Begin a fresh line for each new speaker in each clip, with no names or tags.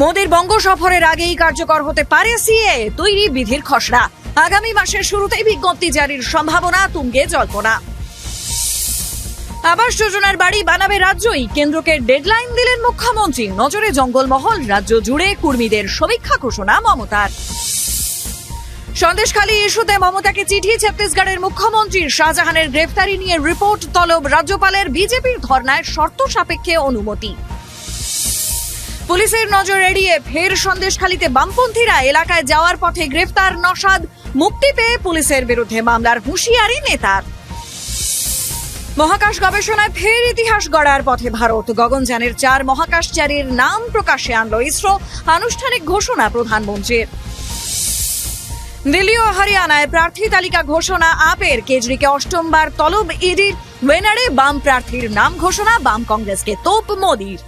মোদির বঙ্গ সফরের আগেই কার্যকর হতে পারে সিএ, তৈরি বিধির খসড়া। আগামী মাসের শুরুতেই বিজ্ঞপ্তি জারির সম্ভাবনা, তুঙ্গে জল্পনা। আবাস যোজনার বাড়ি বানাবে রাজ্যই, কেন্দ্রকে ডেডলাইন দিলেন মুখ্যমন্ত্রী। নজরে জঙ্গলমহল, রাজ্য জুড়ে কর্মীদের সমীক্ষা ঘোষণা মমতার। সন্দেশখালী ইস্যুতে মমতাকে চিঠি ছত্তিশগড়ের মুখ্যমন্ত্রীর। শাহজাহানের গ্রেফতারি নিয়ে রিপোর্ট তলব রাজ্যপালের। বিজেপির ধর্নায় শর্ত সাপেক্ষে অনুমতি। পুলিশের নজর এড়িয়ে ফের সন্দেশখালীতে বামপন্থীরা। এলাকায় যাওয়ার পথে গ্রেফতার নসাদ। মুক্তি পেয়ে পুলিশের বিরুদ্ধে মামলার হুঁশিয়ারি নেতার। মহাকাশ গবেষণায় ফের ইতিহাস গড়ার পথে ভারত। গগনযানের 4 মহাকাশচারীর নাম প্রকাশ্যে আনল ইসরো। আনুষ্ঠানিক ঘোষণা প্রধানমন্ত্রীর। দিল্লি ও হরিয়ানায় প্রার্থী তালিকা ঘোষণা আপের। কেজরিকে অষ্টমবার তলব ইডির। ওয়েনারে বাম প্রার্থীর নাম ঘোষণা। বাম কংগ্রেসকে তোপ মোদির।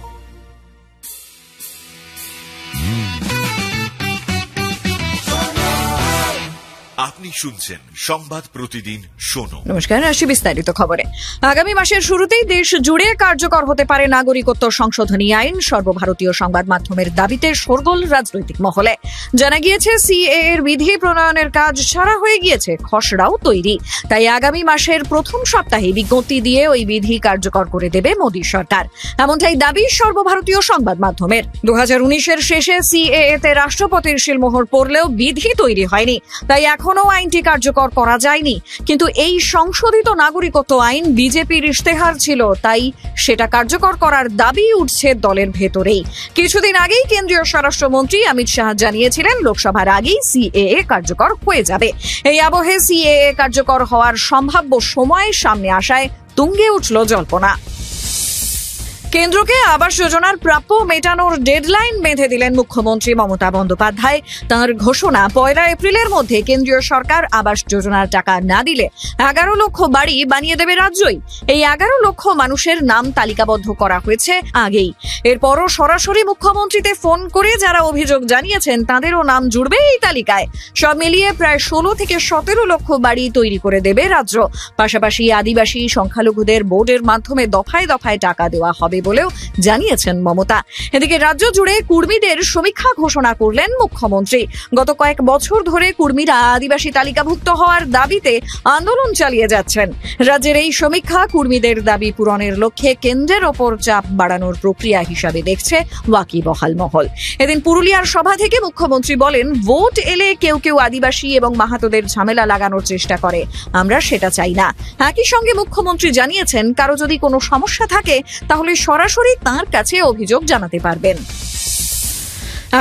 আপনি শুনছেন সংবাদ প্রতিদিন শোনো।
নমস্কার, আসি বিস্তারিত খবরে। আগামী মাসের শুরুতেই দেশ জুড়ে কার্যকর হতে পারে নাগরিকত্ব সংশোধনী আইন। সর্বভারতীয় সংবাদ মাধ্যমের দাবিতে শোরগোল রাজনৈতিক মহলে। জানা গিয়েছে, সিএ এর বিধি প্রণয়নের কাজ সারা হয়ে গিয়েছে, খসড়াও তৈরি। তাই আগামী মাসের প্রথম সপ্তাহে বিজ্ঞপ্তি দিয়ে ওই বিধি কার্যকর করে দেবে মোদী সরকার, এমনটাই দাবি সর্বভারতীয় সংবাদ মাধ্যমের। 2019-এর শেষে সিএ তে রাষ্ট্রপতির শিলমোহর পড়লেও বিধি তৈরি হয়নি, তাই এখনো আইনটি কার্যকর করা যায়নি। কিন্তু এই সংশোধিত নাগরিকত্ব আইন বিজেপির ইশতেহার ছিল, তাই সেটা কার্যকর করার দাবি উঠছে দলের ভেতরেই। কিছুদিন আগেই কেন্দ্রীয় স্বরাষ্ট্রমন্ত্রী অমিত শাহ জানিয়েছিলেন, লোকসভার আগেই সিএএ কার্যকর হয়ে যাবে। এই আবহে সিএএ কার্যকর হওয়ার সম্ভাব্য সময় সামনে আসায় তুঙ্গে উঠল জল্পনা। কেন্দ্রকে আবাস যোজনার প্রাপ্য মেটানোর ডেডলাইন বেঁধে দিলেন মুখ্যমন্ত্রী মমতা বন্দ্যোপাধ্যায়। তাঁর ঘোষণা, 1 এপ্রিলের মধ্যে কেন্দ্রীয় সরকার আবাস যোজনার টাকা না দিলে 11 লক্ষ বাড়ি বানিয়ে দেবে রাজ্যই। এই 11 লক্ষ মানুষের নাম তালিকাবদ্ধ করা হয়েছে আগেই। এরপরও সরাসরি মুখ্যমন্ত্রীতে ফোন করে যারা অভিযোগ জানিয়েছেন তাদেরও নাম জুড়বে এই তালিকায়। সব মিলিয়ে প্রায় 16 থেকে 17 লক্ষ বাড়ি তৈরি করে দেবে রাজ্য। পাশাপাশি আদিবাসী সংখ্যালঘুদের বোর্ডের মাধ্যমে দফায় দফায় টাকা দেওয়া হবে বলেও জানিয়েছেন মমতা। এদিকে রাজ্য জুড়ে কর্মীদের সমীক্ষা ঘোষণা করলেন মুখ্যমন্ত্রী। গত কয়েক বছর ধরে কর্মীরা আদিবাসী তালিকাভুক্ত হওয়ার দাবিতে আন্দোলন চালিয়ে যাচ্ছেন। রাজ্যের এই সমীক্ষা কর্মীদের দাবি পূরণের লক্ষ্যে কেন্দ্রের ওপর চাপ বাড়ানোর প্রক্রিয়া হিসাবে দেখছে ওয়াকিবহাল মহল। এদিন পুরুলিয়ার সভা থেকে মুখ্যমন্ত্রী বলেন, ভোট এলে কেউ কেউ আদিবাসী এবং মাহাতোদের ঝামেলা লাগানোর চেষ্টা করে, আমরা সেটা চাই না। একই সঙ্গে মুখ্যমন্ত্রী জানিয়েছেন, কারো যদি কোনো সমস্যা থাকে তাহলে সরাসরি তাঁর কাছে অভিযোগ জানাতে পারবেন।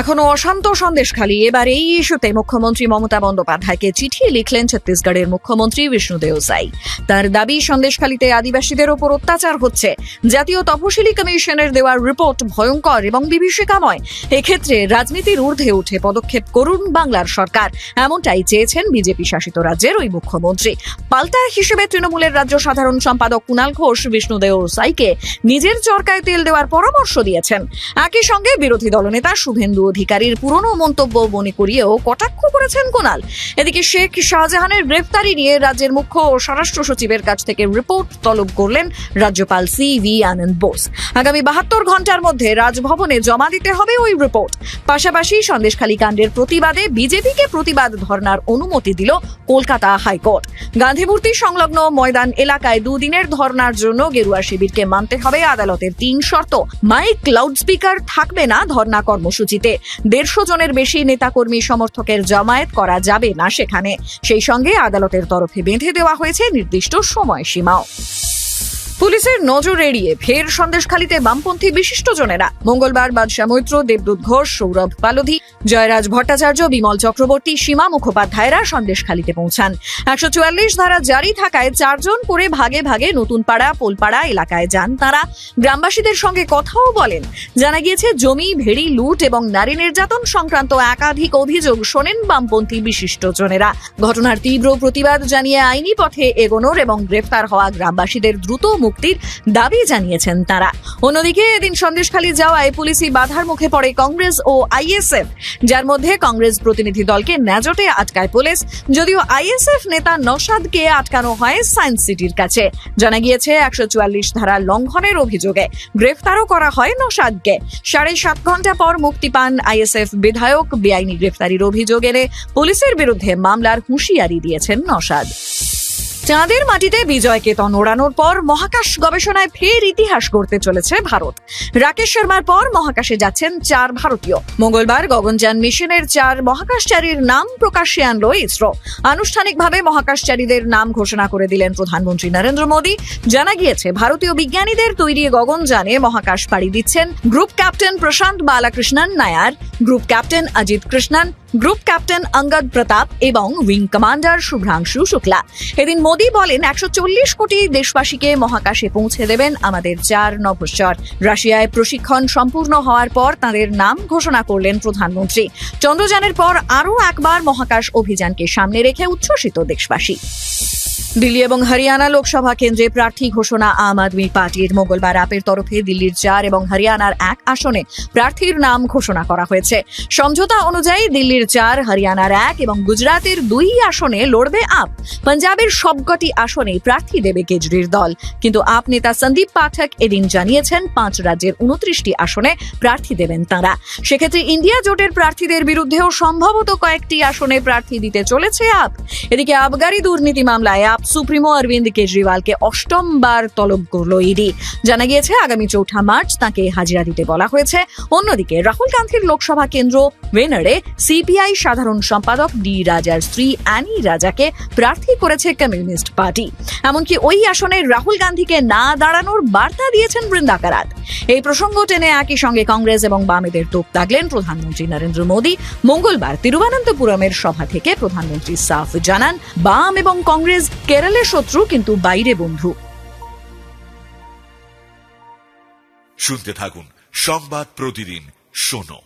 এখনো অশান্ত সন্দেশখালী। এবার এই ইস্যুতে মুখ্যমন্ত্রী মমতা বন্দ্যোপাধ্যায়কে চিঠি লিখলেন ছত্তিশগড়ের মুখ্যমন্ত্রী বিষ্ণুদেও সাই। তার দাবি, সন্দেশখালীতে আদিবাসীদের ওপর অত্যাচার হচ্ছে। জাতীয় তপশিলি কমিশনের দেওয়া রিপোর্ট ভয়ঙ্কর এবং বিভীষিকাময়। এক্ষেত্রে রাজনীতির ঊর্ধ্বে উঠে পদক্ষেপ করুন বাংলার সরকার, এমনটাই চেয়েছেন বিজেপি শাসিত রাজ্যের ওই মুখ্যমন্ত্রী। পাল্টা হিসেবে তৃণমূলের রাজ্য সাধারণ সম্পাদক কুণাল ঘোষ বিষ্ণুদেও সাইকে নিজের চরকায় তেল দেওয়ার পরামর্শ দিয়েছেন। একই সঙ্গে বিরোধী দলনেতা শুভেন্দু অধিকারীর পুরনো মন্তব্য মনে করিয়েও কটাক্ষ করেছেন কুণাল। এদিকে শেখ শাহজাহানের গ্রেফতারি নিয়ে রাজ্যের মুখ্য ও স্বরাষ্ট্র সচিবের কাছ থেকে রিপোর্ট তলব করলেন রাজ্যপাল সিভি আনন্দ বোস। আগামী 72 ঘন্টার মধ্যে রাজভবনে জমা দিতে হবে ওই রিপোর্ট। পাশাপাশি সন্দেশখালী কাণ্ডের প্রতিবাদে বিজেপিকে প্রতিবাদ ধর্নার অনুমতি দিল কলকাতা হাইকোর্ট। গান্ধী মূর্তি সংলগ্ন ময়দান এলাকায় 2 দিনের ধর্নার জন্য গেরুয়া শিবিরকে মানতে হবে আদালতের 3 শর্ত। মাইক, লাউডস্পিকার থাকবে না ধর্না কর্মসূচিতে। 150 জনের বেশি নেতাকর্মী সমর্থকের জমায়েত করা যাবে না সেখানে। সেই সঙ্গে আদালতের তরফে বেঁধে দেওয়া হয়েছে নির্দিষ্ট সময়সীমাও। পুলিশের নজর এড়িয়ে ফের সন্দেশখালীতে বামপন্থী বিশিষ্টজনেরা। মঙ্গলবার বাদশা মৈত্র, দেবদূত ঘোষ, সৌরভ পালোধি, জয়রাজ ভট্টাচার্য, বিমল চক্রবর্তী, সীমা মুখোপাধ্যায়রা সন্দেশখালীতে পৌঁছান। 144 ধারা জারি থাকায় 4 জন করে ভাগে ভাগে নতুন পাড়া, পোলপাড়া এলাকায় যান তারা। গ্রামবাসীদের সঙ্গে কথাও বলেন। জানা গিয়েছে, জমি, ভেড়ি লুট এবং নারী নির্যাতন সংক্রান্ত একাধিক অভিযোগ শোনেন বামপন্থী বিশিষ্টজনেরা। ঘটনার তীব্র প্রতিবাদ জানিয়ে আইনি পথে এগোনোর এবং গ্রেফতার হওয়া গ্রামবাসীদের দ্রুত মুক্তির দাবি জানিয়েছেন তারা। অন্যদিকে এদিন সন্দেশখালী যাওয়ায় পুলিশি বাধার মুখে পড়ে কংগ্রেস ও আইএসএফ, যার মধ্যে কংগ্রেস প্রতিনিধি দলকে ন্যাজটে আটকায় পুলিশ, যদিও আইএসএফ নেতা নওশাদকে আটকানো হয় সায়েন্স সিটির কাছে। জানা গিয়েছে 144 ধারা লঙ্ঘনের অভিযোগে গ্রেফতারও করা হয় নওশাদকে। 7.5 ঘন্টা পর মুক্তি পান আইএসএফ বিধায়ক। বেআইনি গ্রেফতারির অভিযোগ এনে পুলিশের বিরুদ্ধে মামলার হুঁশিয়ারি দিয়েছেন নওশাদ। চাঁদের মাটিতে বিজয় কেতন ওড়ানোর পর মহাকাশ গবেষণায় ফের ইতিহাস গড়তে চলেছে ভারত। রাকেশ শর্মার পর মহাকাশে যাচ্ছেন 4 ভারতীয়। মঙ্গলবার গগনযান মিশনের 4 মহাকাশচারীর নাম প্রকাশ্যে আনল ইসরো। আনুষ্ঠানিকভাবে মহাকাশচারীদের নাম ঘোষণা করে দিলেন প্রধানমন্ত্রী নরেন্দ্র মোদী। জানা গিয়েছে, ভারতীয় বিজ্ঞানীদের তৈরি গগনযানে মহাকাশ পাড়ি দিচ্ছেন group captain Prashanth Balakrishnan Nair, group captain Ajit Krishnan, group captain Angad Pratap এবং উইং কমান্ডার শুভ্রাংশু শুক্লা। এদিন মোদী বলেন, 140 কোটি দেশবাসীকে মহাকাশে পৌঁছে দেবেন আমাদের 4 নভোশ্চর। রাশিয়ায় প্রশিক্ষণ সম্পূর্ণ হওয়ার পর তাঁদের নাম ঘোষণা করলেন প্রধানমন্ত্রী। চন্দ্রযানের পর আরও একবার মহাকাশ অভিযানকে সামনে রেখে উচ্ছ্বসিত দেশবাসী। দিল্লি এবং হরিয়ানা লোকসভা কেন্দ্রে প্রার্থী ঘোষণা আম আদমি পার্টির। মঙ্গলবার আপের তরফে দিল্লির 4 এবং হরিয়ানার 1 আসনে প্রার্থীর নাম ঘোষণা করা হয়েছে। সমঝোতা অনুযায়ী দিল্লির 4, হরিয়ানার 1 এবং গুজরাতের 2 আসনে লড়বে আপ। পাঞ্জাবের সবকটি আসনে প্রার্থী দেবে কেজরির দল। কিন্তু আপ নেতা সন্দীপ পাঠক এদিন জানিয়েছেন 5 রাজ্যের 29টি আসনে প্রার্থী দেবেন তাঁরা। সেক্ষেত্রে ইন্ডিয়া জোটের প্রার্থীদের বিরুদ্ধেও সম্ভবত কয়েকটি আসনে প্রার্থী দিতে চলেছে আপ। এদিকে আবগারি দুর্নীতি মামলায় আপ সুপ্রিমো অরবিন্দ কেজরিওয়ালকে 8ম বার তলব করল ইডি। জানা গিয়েছে, আগামী 4 মার্চ তাঁকে হাজিরা দিতে বলা হয়েছে। অন্যদিকে রাহুল গান্ধীর লোকসভা কেন্দ্র ওয়েনারে সিপিআই সাধারণ সম্পাদক ডি রাজার স্ত্রী অ্যানি রাজাকে প্রার্থী করেছে কমিউনিস্ট পার্টি। এমনকি ওই আসনে রাহুল গান্ধীকে না দাঁড়ানোর বার্তা দিয়েছেন বৃন্দা কারাত। এই প্রসঙ্গ টেনে একই সঙ্গে কংগ্রেস এবং বামেদের তোপ দাগলেন প্রধানমন্ত্রী নরেন্দ্র মোদী। মঙ্গলবার তিরুবনন্তপুরমের সভা থেকে প্রধানমন্ত্রী সাফ জানান, বাম এবং কংগ্রেস কেরলের শত্রু কিন্তু বাইরে বন্ধু।
শুনতে থাকুন সংবাদ প্রতিদিন শোনো।